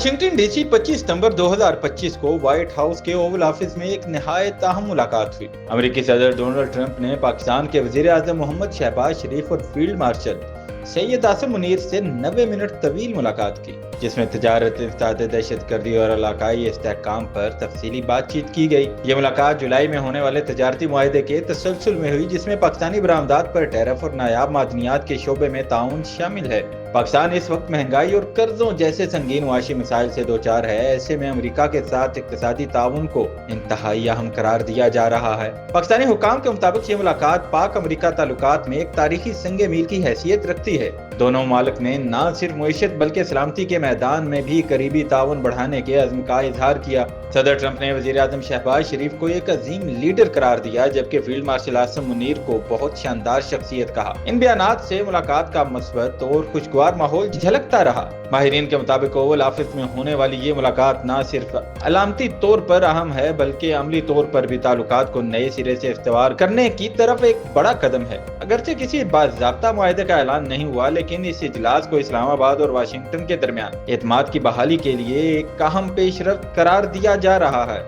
Washington DC 25 सितंबर 2025 को white house के Oval office में एक निहायत अहम मुलाकात हुई। अमेरिकी सदर डोनाल्ड ट्रंप ने पाकिस्तान के वजीर आजम मोहम्मद शहबाज शरीफ और फील्ड मार्शल सैयद आसिम मुनीर से 90 मिनट तवील मुलाकात की, जिसमें तजारत, इफ्ताद, दहशतगर्दी और इलाकाई इस्तेहकाम पर तफसीली बातचीत की गई। ये मुलाकात जुलाई में होने वाले तजारती मुआहदे के तसलसल में हुई, जिसमें पाकिस्तानी बरामदात पर टैरिफ और नायाब मादनियात के शोबे में ताउन शामिल है। पाकिस्तान इस वक्त महंगाई और कर्जों जैसे संगीन मुआशी मसाइल से दो चार है। ऐसे में अमेरिका के साथ इक्तिसादी ताउन को इंतहाई अहम करार दिया जा रहा है। पाकिस्तानी हुकाम के मुताबिक ये मुलाकात पाक अमेरिका ताल्लुकात में एक तारीखी संग मील की हैसियत रखती है। दोनों मुमालिक ने न सिर्फ मुईशत बल्कि सलामती के मैदान में भी करीबी ताउन बढ़ाने के अज़्म का इजहार किया। सदर ट्रंप ने वज़ीर आज़म शहबाज शरीफ को एक अजीम लीडर करार दिया, जबकि फील्ड मार्शल आसिम मुनीर को बहुत शानदार शख्सियत कहा। इन बयानात से मुलाकात का मस्बत और खुशगवार माहौल झलकता रहा। माहिरीन के मुताबिक ओवल ऑफिस में होने वाली ये मुलाकात न सिर्फ अलामती तौर पर अहम है, बल्कि अमली तौर पर भी ताल्लुकात को नए सिरे से इस्तवार करने की तरफ एक बड़ा कदम है। अगरचे किसी बाज़ाब्ता मुआहदे का ऐलान नहीं हुआ, लेकिन इस इजलास को इस्लामाबाद और वाशिंगटन के दरमियान एतमाद की बहाली के लिए एक अहम पेशरफ्त करार दिया जा रहा है।